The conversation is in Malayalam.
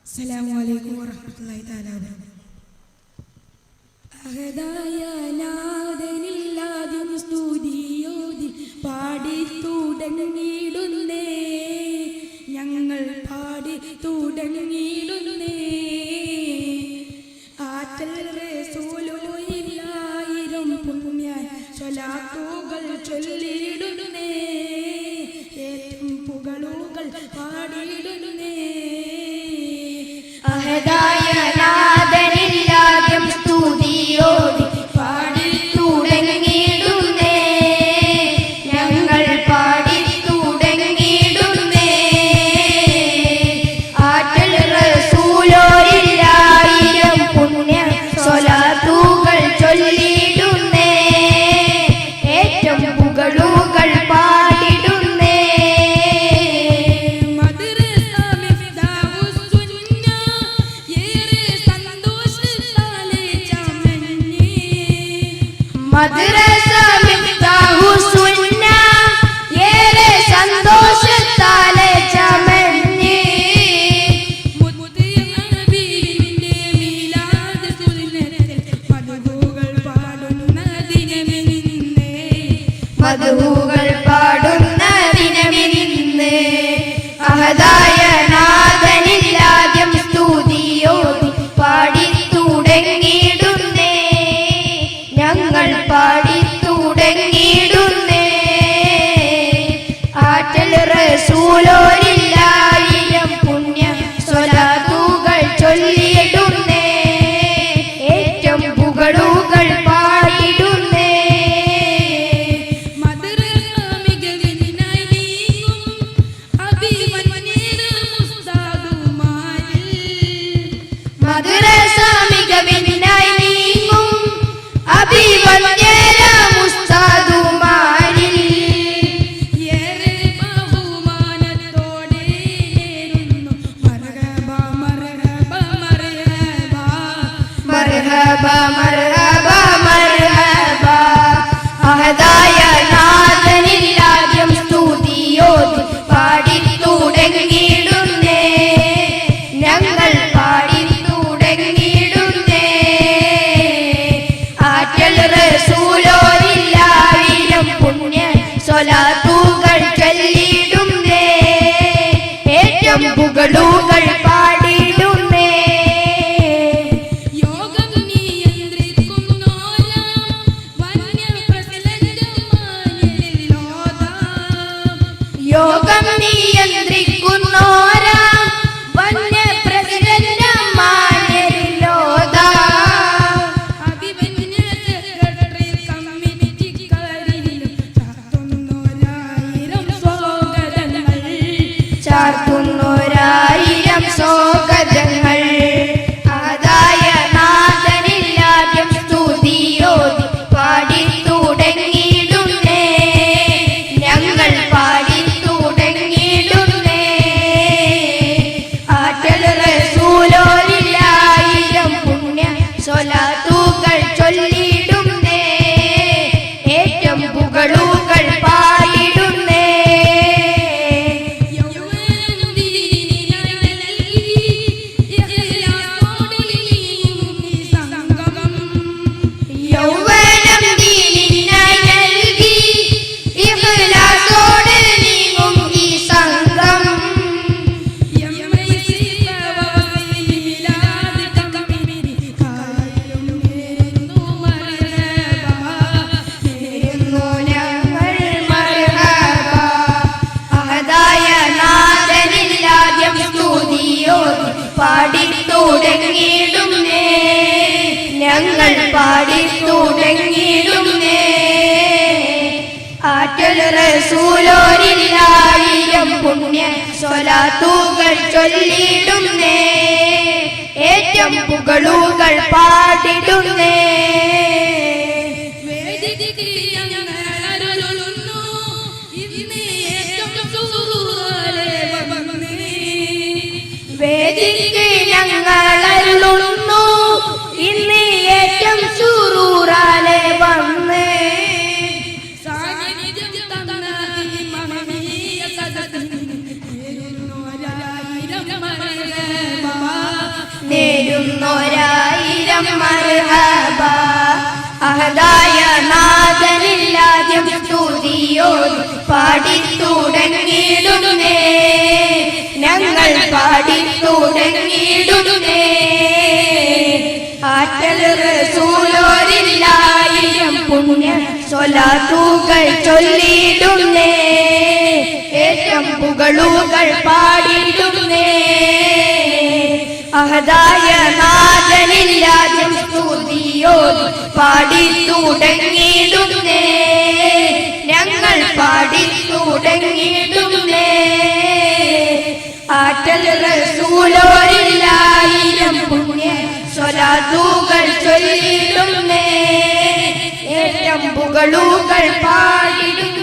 അസ്സലാമുഅലൈക്കും വറഹ്മത്തുള്ളാഹി തആല വബറകാതുഹു. അഹദായ നാദനില്ലാദ്യം സ്തുതിയോതി പാടി തുടങ്ങിയിടുന്നേ, ഞങ്ങൾ പാടി തുടങ്ങിയിടുന്നേ. ആറ്റൽ റസൂലുള്ളാഹിയിലായിരം പുണ്യ സ്വലാത്തുകൾ ചൊല്ലിയിടുന്നേ, ഏറ്റവും പുകളുകൾ പാടിയിടുന്നേ. അഹദായ നാദനില്ലാദ്യം സ്തുതിയോതി പാടി തുടങ്ങിയിടുന്നേ, ഞങ്ങൾ പാടി തുടങ്ങിയിടുന്നേ. ആറ്റൽ റസൂലോരില്ലായിരം പുണ്യ സ്വലാത്തുകൾ ചൊല്ലിയിടുന്നേ, ഏറ്റവും പുകളുകൾ പാടിടുന്നേ. മദ്രസ മിഫ്താഹു സുന്ന ഏറെ സന്തോഷത്താലെ ചമഞ്ഞ്, മദ്ഹൂകൾ പാടുന്ന ദിനമിന്ന്. അഹദായ നാദനില്ലാദ്യം സ്തുതിയോതി പാടി തുടങ്ങിയിടുന്നേ, ഞങ്ങൾ പാടി തുടങ്ങിയിടുന്നേ. ആറ്റൽ റസൂലോരില്ലായിരം പുണ്യ സ്വലാത്തുകൾ ചൊല്ലിയിടുന്നേ, ഏറ്റവും പുകളുകൾ പാടിടുന്നേ. മദ്രസ മികവിനായി നീങ്ങും അഭിവന്യര മുസ്താദുമാരിൽ, ഏറെ ബഹുമാനത്തോടെ നേരുന്നു മർഹബ മർഹബ മർഹബ. മർഹബ മർഹബ മർഹബ. അഹദായ നാദനില്ലാദ്യം സ്തുതിയോതി പാടി തുടങ്ങിയിടുന്നേ, ഞങ്ങൾ പാടി തുടങ്ങിയിടുന്നേ. ആറ്റൽ റസൂലോരില്ലായിരം പുണ്യ സ്വലാത്തുകൾ ചൊല്ലിയിടുന്നേ, ഏറ്റവും പുകളുകൾ പാടിടുന്നേ. യോഗം നിയന്ത്രിക്കുന്നോരാ വന്യ പ്രസിഡന്റുമാരിലോതാം, യോഗം നിയന്ത്രിക്കുന്നോരാ വന്യ പ്രസിഡന്റുമാരിലോതാ, അഭിമന്യ സെക്രട്ടറി കമ്മിറ്റിക്കാരിലും ചാർത്തുന്നോരായിരം സ്വാഗതങ്ങൾ. ചാർത്തുന്നോരായിരം സ്വാഗതങ്ങൾ. അഹദായ നാദനില്ലാദ്യം സ്തുതിയോതി പാടി തുടങ്ങിയിടുന്നേ, ഞങ്ങൾ പാടി തുടങ്ങിയിടുന്നേ. ആറ്റൽ റസൂലോരില്ലായിരം പുണ്യ സ്വലാത്തുകൾ ചൊല്ലിയിടുന്നേ, ഏറ്റവും പുകളുകൾ പാടിടുന്നേ. യൗവനം ദീനിനായി നൽകി ഇഖ്ലാസോടെ നീങ്ങും ഈ സംഗമം. യൗവനം ദീനിനായി നൽകി ഇഖ്ലാസോടെ നീങ്ങും ഈ സംഘം. MIC പ്രവാസി മിലാദ് കമ്മിറ്റി കാര്യം നേരുന്നു മർഹബ, നേരുന്നു ഞങ്ങൾ മർഹബ. അഹദായ നാദനില്ലാദ്യം സ്തുതിയോതി പാടി തുടങ്ങിയിടുന്നേ, ഞങ്ങൾ പാടി തുടങ്ങിയിടുന്നേ. ആറ്റൽ റസൂലോരില്ലായിരം പുണ്യ സ്വലാത്തുകൾ ചൊല്ലിയിടുന്നേ, ഏറ്റവും പുകളുകൾ പാടിടുന്നേ. വേദിക്ക് ഞങ്ങൾ അരുളുന്നു ഇന്ന് ഏറ്റവും സുറൂറാലെ വന്നേ. വേദിക്ക് ഞങ്ങൾ അരുളുന്നു ഇന്ന് ഏറ്റവും സുറൂറാലെ വന്ന്, സാന്നിധ്യം തന്ന ഈ മഹനീയ സദസ്സിന് നേരുന്നു ഒരായിരം മർഹബ. ചൊല്ലുന്നോരായിരം മർഹബ. അഹദായ നാഥനില്ലാദ്യം സ്തുതിയോട് പാടിത്തുടങ്ങിടുന്നേ, ഞങ്ങൾ പാടിത്തുടങ്ങിടുന്നേ. ആറ്റൽ റസൂലോരില്ലായിരം പുണ്യ സ്വലാത്തുകൾ ചൊല്ലിടുന്നേ, ഏറ്റം പുകളുകൾ പാടിടുന്നേ. അഹദായ നാഥനില്ലാദ്യം സ്തുതിയോട് പാടിത്തുടങ്ങിടുന്നേ, ഞങ്ങൾ പാടിത്തുടങ്ങിടുന്നേ. ആറ്റൽ റസൂലോരില്ലായിരം പുണ്യ സ്വലാത്തുകൾ ചൊല്ലിടുന്നേ, ഏറ്റം പുകളുകൾ പാടിടുന്നേ.